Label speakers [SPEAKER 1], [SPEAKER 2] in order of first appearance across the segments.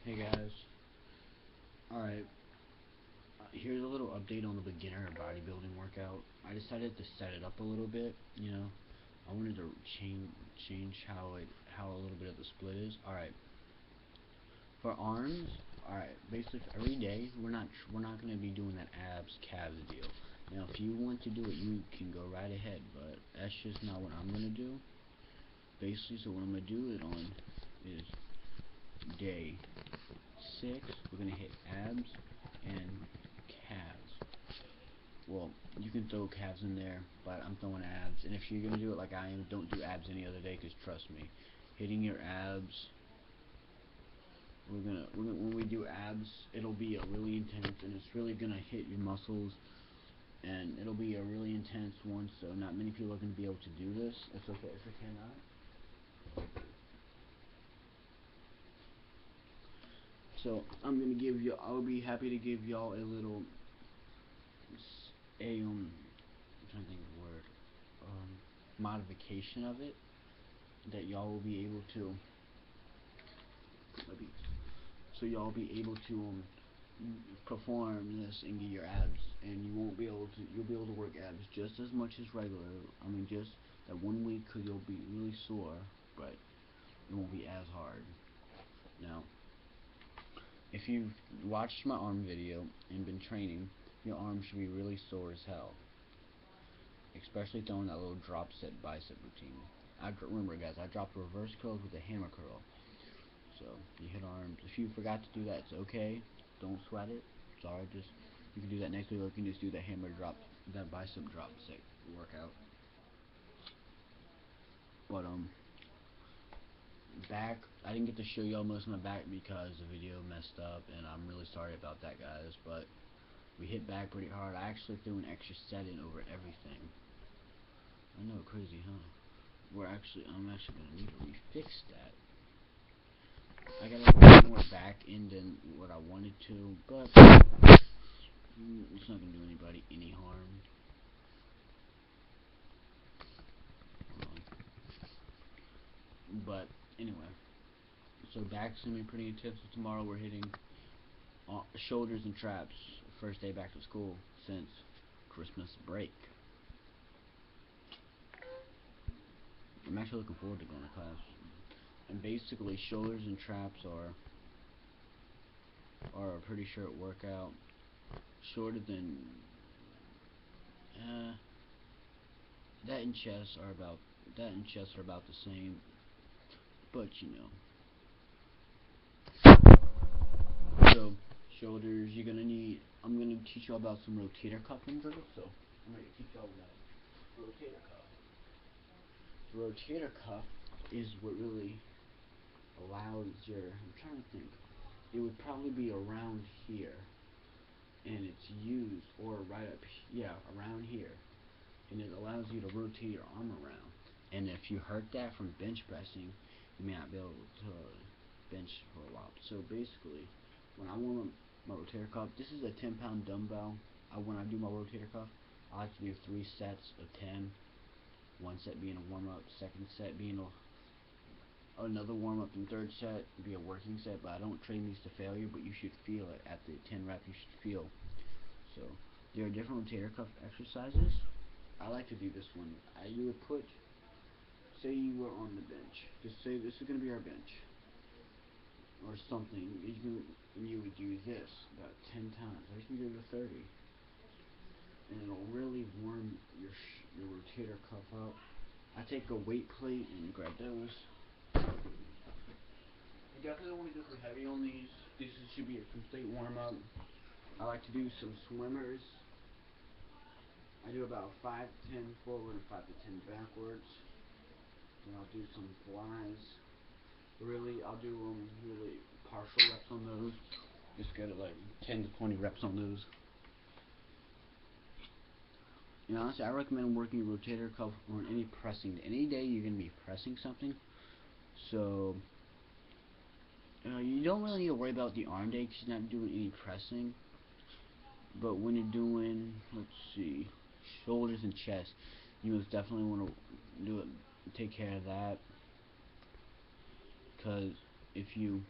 [SPEAKER 1] Hey guys, alright, here's a little update on the beginner bodybuilding workout. I decided to set it up a little bit, I wanted to change how a little bit of the split is. Alright, for arms, alright, basically for every day, we're not going to be doing that abs calves deal. Now if you want to do it, you can go right ahead, but that's just not what I'm going to do. Basically, so what I'm going to do it on is day 6, we're going to hit abs and calves. Well, you can throw calves in there, but I'm throwing abs. And if you're going to do it like I am, don't do abs any other day, because trust me, hitting your abs, when we do abs, it'll be a really intense, and it's really going to hit your muscles, and it'll be a really intense one, so not many people are going to be able to do this. It's okay if I cannot. So I'll be happy to give y'all a little, I'm trying to think of the word, modification of it, that y'all will be able to, so y'all be able to perform this and get your abs, and you'll be able to work abs just as much as regular. I mean, just that one week, cause you'll be really sore, but it won't be as hard. Now, if you've watched my arm video and been training, your arms should be really sore as hell, especially throwing that little drop set bicep routine. Remember guys, I dropped reverse curls with a hammer curl. So you hit arms. If you forgot to do that, it's okay. Don't sweat it. Sorry, just you can do that next week, or you can just do the hammer drop, that bicep drop set workout. But back, I didn't get to show y'all most of my back because the video messed up, and I'm really sorry about that, guys. But we hit back pretty hard. I actually threw an extra set in over everything. I know, crazy, huh? I'm actually gonna need to refix that. I got a little more back in than what I wanted to, but it's not gonna do anybody any harm. But anyway, so back's gonna be pretty intense. So tomorrow we're hitting shoulders and traps. First day back to school since Christmas break. I'm actually looking forward to going to class. And basically, shoulders and traps are a pretty short workout. Shorter than that and chest are about the same. But so shoulders, you're gonna need. I'm gonna teach you about some rotator cuff drills. So I'm gonna teach you all about rotator cuff. The rotator cuff is what really allows your. I'm trying to think. It would probably be around here, and it's used, or right up, yeah, around here, and it allows you to rotate your arm around. And if you hurt that from bench pressing, you may not be able to bench for a while. So basically, when I warm up my rotator cuff, this is a 10-pound dumbbell. When I do my rotator cuff, I like to do 3 sets of 10. One set being a warm up, second set being another warm up, and third set be a working set. But I don't train these to failure, but you should feel it at the 10 rep. You should feel. So there are different rotator cuff exercises. I like to do this one. You would put, say you were on the bench. Just say this is going to be our bench, or something. You would do this about 10 times. I can do it to 30, and it'll really warm your rotator cuff up. I take a weight plate and grab those. You definitely don't want to go too heavy on these. This should be a complete warm up. I like to do some swimmers. I do about 5 to 10 forward and 5 to 10 backwards. Then I'll do some flies. I'll do really partial reps on those. Just go to like 10 to 20 reps on those. Honestly, I recommend working your rotator cuff on any pressing. Any day you're going to be pressing something. So, you don't really need to worry about the arm day because you're not doing any pressing. But when you're doing, let's see, shoulders and chest, you most definitely want to take care of that. Because if you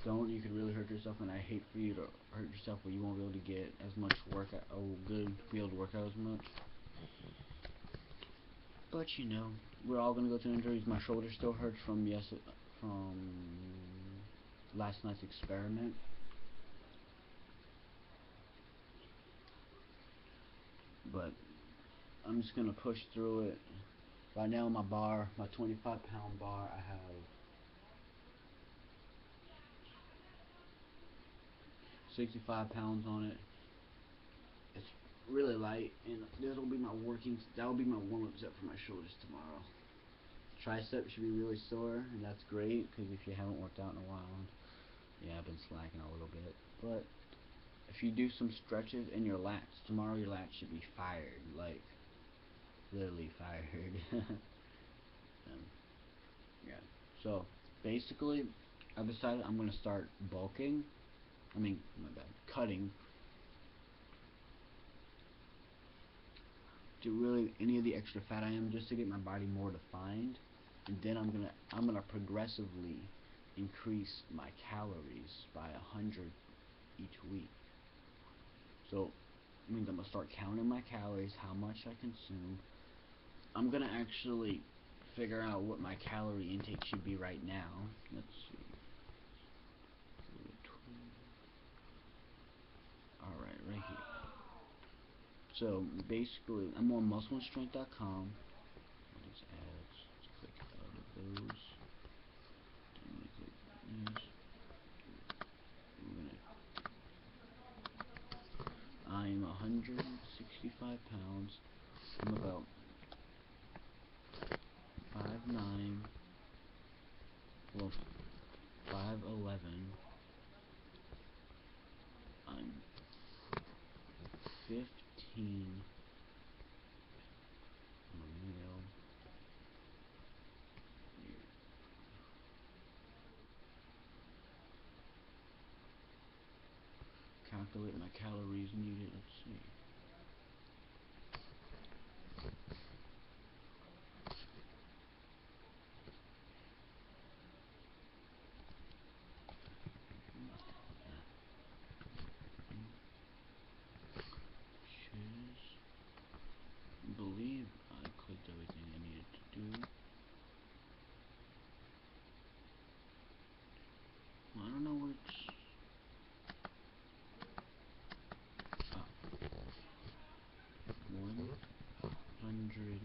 [SPEAKER 1] don't, you could really hurt yourself, and I hate for you to hurt yourself where you won't be able to get as much workout, good field workout as much. But you know, we're all gonna go through injuries. My shoulder still hurts from last night's experiment. But I'm just gonna push through it. Right now, my 25-pound bar, I have 65 pounds on it. It's really light, and that'll be my warm-up set for my shoulders tomorrow. Triceps should be really sore, and that's great because if you haven't worked out in a while, yeah, I've been slacking a little bit. But if you do some stretches in your lats tomorrow, your lats should be fired, like literally fired. Yeah. So basically, I've decided I'm gonna start bulking. I mean, my bad, cutting. To really any of the extra fat I am, just to get my body more defined, and then I'm gonna progressively increase my calories by 100 each week. So it means I'm gonna start counting my calories, how much I consume. I'm gonna actually figure out what my calorie intake should be right now. Let's see. Alright, right here. So basically, I'm on muscleandstrength.com. These ads. Let's click out of those. Then we click this. I'm 165 pounds. I'm about 5'9", well, 5'11". I'm 15. I'm a male. Calculate my calories needed. Let's see. I believe I clicked everything I needed to do. Well, I don't know which. Oh. 160.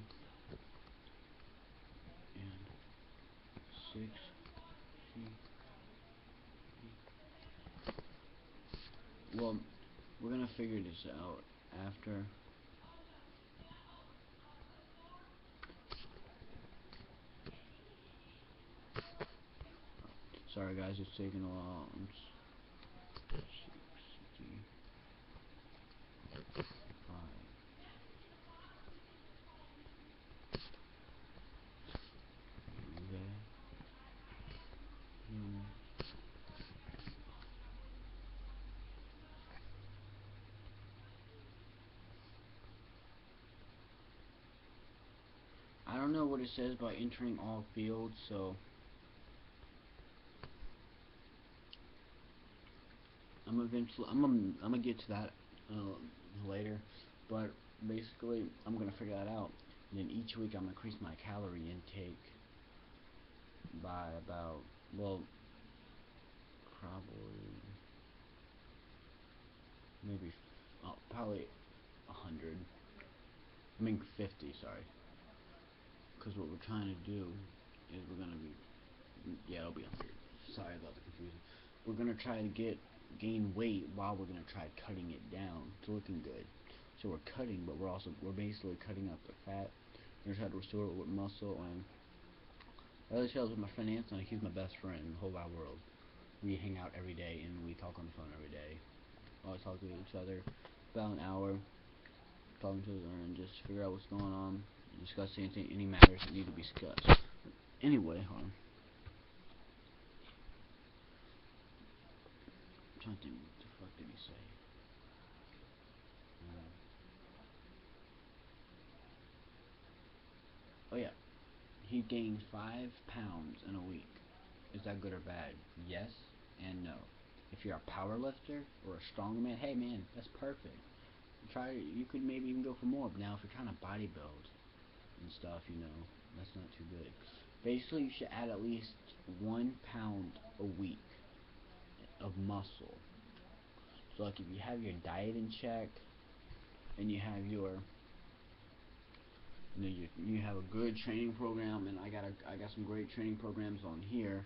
[SPEAKER 1] Well, we're gonna figure this out after. Sorry guys, it's taking a while. 65. I don't know what it says by entering all fields, so I'm gonna get to that later, but basically I'm gonna figure that out, and then each week I'm gonna increase my calorie intake by about, well, probably maybe probably 100. I mean 50, sorry. Because what we're trying to do is we're gonna be, yeah, it'll be 100. Sorry about the confusion. We're gonna try to gain weight while we're gonna try cutting it down. It's looking good. So we're cutting, but we're basically cutting out the fat. We're gonna try to restore it with muscle, and I really tell with my friend Anthony. He's my best friend in the whole wide world. We hang out every day and we talk on the phone every day. We always talk to each other about an hour, talking to each other and just figure out what's going on, discuss any matters that need to be discussed. Anyway, hold on. I'm trying to think, what the fuck did he say? Oh yeah, he gained 5 pounds in a week. Is that good or bad? Yes And no, if you're a power lifter or a strongman, hey man, that's perfect. You could maybe even go for more. But now if you're trying to bodybuild and stuff, that's not too good. Basically, you should add at least 1 pound a week of muscle. So like if you have your diet in check and you have you have a good training program, and I got some great training programs on here.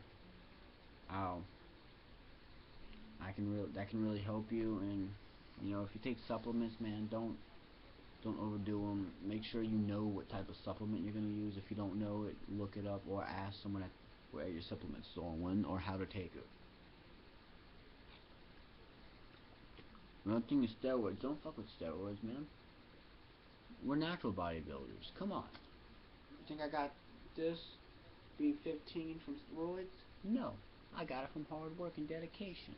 [SPEAKER 1] That can really help you. And if you take supplements, man, don't overdo them. Make sure you know what type of supplement you're gonna use. If you don't know it, look it up or ask someone at where your supplement store when or how to take it. Another thing is steroids. Don't fuck with steroids, man. We're natural bodybuilders. Come on. You think I got this being 15 from steroids? No. I got it from hard work and dedication.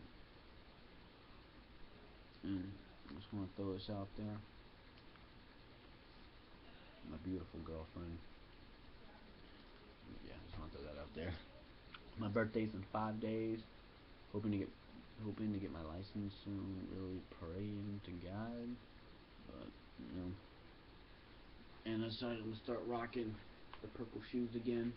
[SPEAKER 1] And I just want to throw this out there. My beautiful girlfriend. Yeah, I just want to throw that out there. My birthday's in 5 days. Hoping to get my license soon. Really praying to God. But and I decided I'm gonna start rocking the purple shoes again.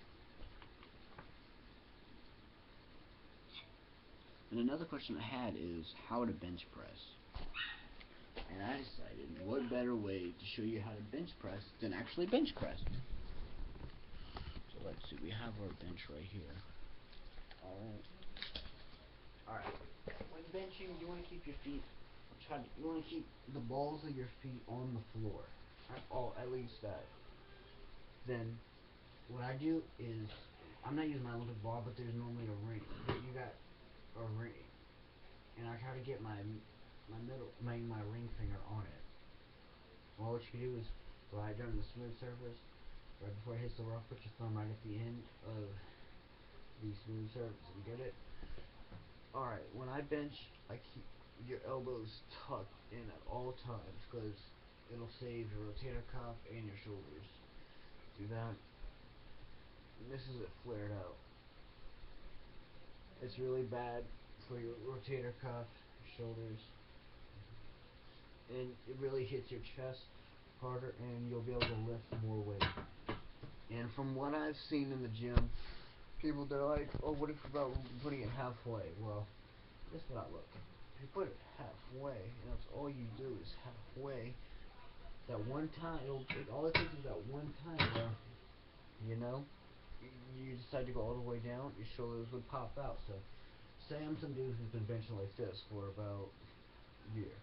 [SPEAKER 1] And another question I had is how to bench press. And I decided, what better way to show you how to bench press than actually bench press. So let's see, we have our bench right here. Alright. When benching, you want to keep your feet, you want to keep the balls of your feet on the floor. At least that. Then, what I do is, I'm not using my Olympic ball, but there's normally a ring. You got a ring. And I try to get my ring finger on it. Well, what you can do is right during the smooth surface, right before it hits the rough, put your thumb right at the end of the smooth surface and get it. Alright, when I bench, I keep your elbows tucked in at all times because it'll save your rotator cuff and your shoulders. Do that. And this is it flared out. It's really bad for your rotator cuff, shoulders, and it really hits your chest harder, and you'll be able to lift more weight. And from what I've seen in the gym, they're like, oh, what about putting it halfway? Well, this is not look. If you put it halfway, and that's all you do is halfway, that one time, all it takes is that one time where, you decide to go all the way down, your shoulders would pop out. So, say I'm some dude who's been benching like this for about a year.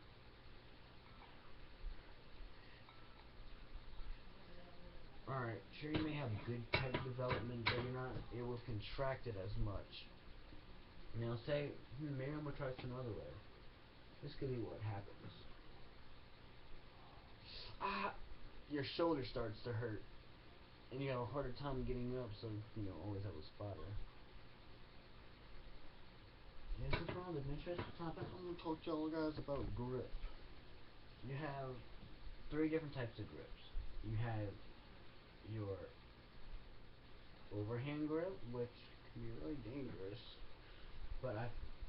[SPEAKER 1] Alright, sure you may have good pec development, but you're not able to contract it as much. Now say, maybe I'm going to try this another way. This could be what happens. Your shoulder starts to hurt. And you have a harder time getting up, so, always have a spotter. Yeah, this is wrong with bench press. I'm going to talk to y'all guys about grip. You have 3 different types of grips. You have your overhand grip, which can be really dangerous, but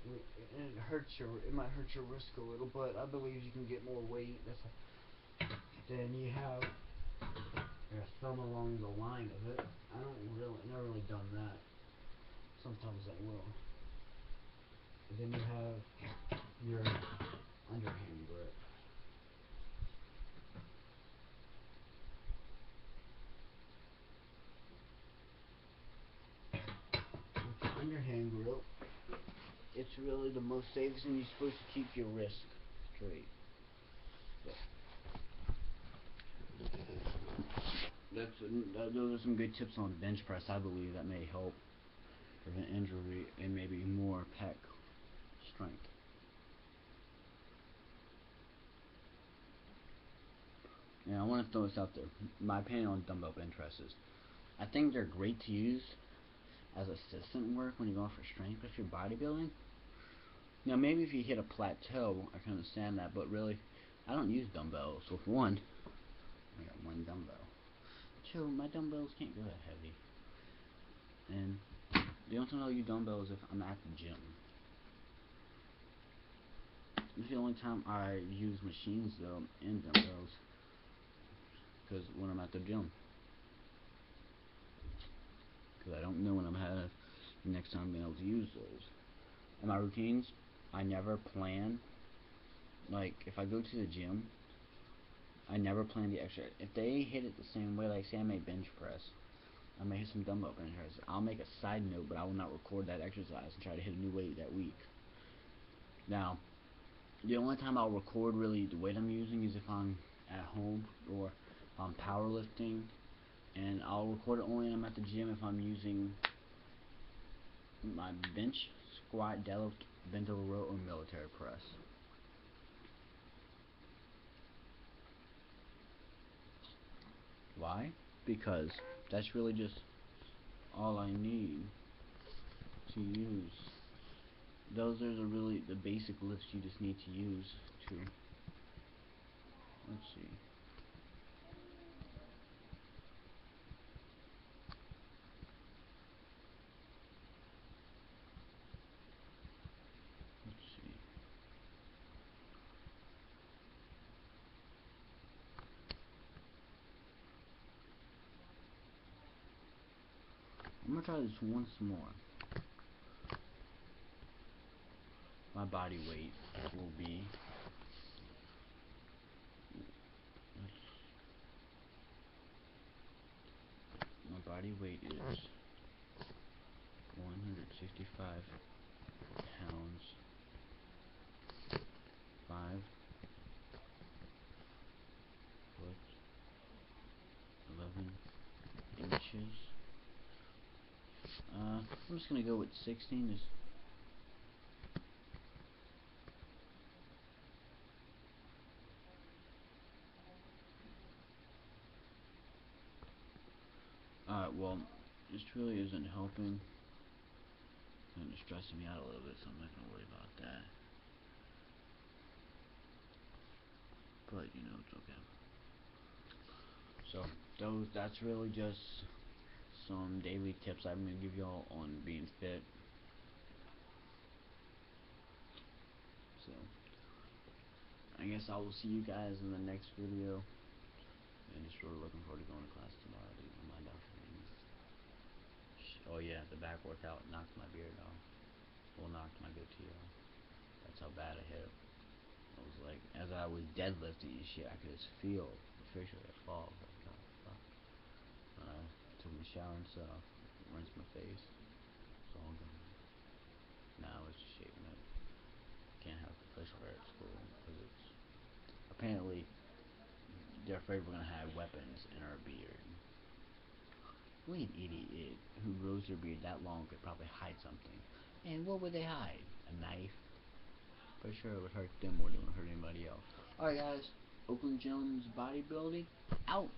[SPEAKER 1] it might hurt your wrist a little, but I believe you can get more weight. Then you have your thumb along the line of it. Never really done that. Sometimes I will. And then you have your underhand grip. With your underhand grip, it's really the most safest, and you're supposed to keep your wrist straight. Those are some good tips on bench press. I believe that may help prevent injury and maybe more pec strength. Now I want to throw this out there. My opinion on dumbbell bench presses. I think they're great to use as assistant work when you're going for strength. But if you're bodybuilding, now maybe if you hit a plateau, I can understand that. But really, I don't use dumbbells. So for one, I got 1 dumbbell. 2, my dumbbells can't go that heavy. And the only time I'll use dumbbells is if I'm at the gym. It's the only time I use machines though and dumbbells, because when I'm at the gym, because I don't know when I'm have next time being able to use those. And my routines, I never plan. Like if I go to the gym, I never plan the extra. If they hit it the same way, like say I make bench press, I may hit some dumbbell bench press. I'll make a side note, but I will not record that exercise and try to hit a new weight that week. Now, the only time I'll record really the weight I'm using is if I'm at home or if I'm powerlifting, and I'll record it only when I'm at the gym if I'm using my bench, squat, deadlift, bent over row, or military press. Why? Because that's really just all I need to use. Those are really the basic lifts you just need to use to, let's see. Let's see. I'm gonna try this once more. My body weight will be, my body weight is 165 pounds, 5 foot 11 inches. I'm just gonna go with 16. Well, this really isn't helping. Kind of stressing me out a little bit, so I'm not gonna worry about that. But you know, it's okay. So that's really just some daily tips I'm gonna give y'all on being fit. So I guess I will see you guys in the next video. And just really looking forward to going to class tomorrow. To get my doctor things. Oh yeah, the back workout knocked my beard off. Well, knocked my goatee off. That's how bad I hit it. I was like, as I was deadlifting and shit, I could just feel the facial hair fall. Like, oh, fuck. I took my shower and stuff, rinsed my face. It's all gone. Now it's just shaving it. Can't have facial hair at school because it's apparently they're afraid we're gonna have weapons in our beard. Only an idiot who grows their beard that long could probably hide something. And what would they hide? A knife? Pretty sure it would hurt them more than it would hurt anybody else. Alright guys, Oakland Jones bodybuilding out.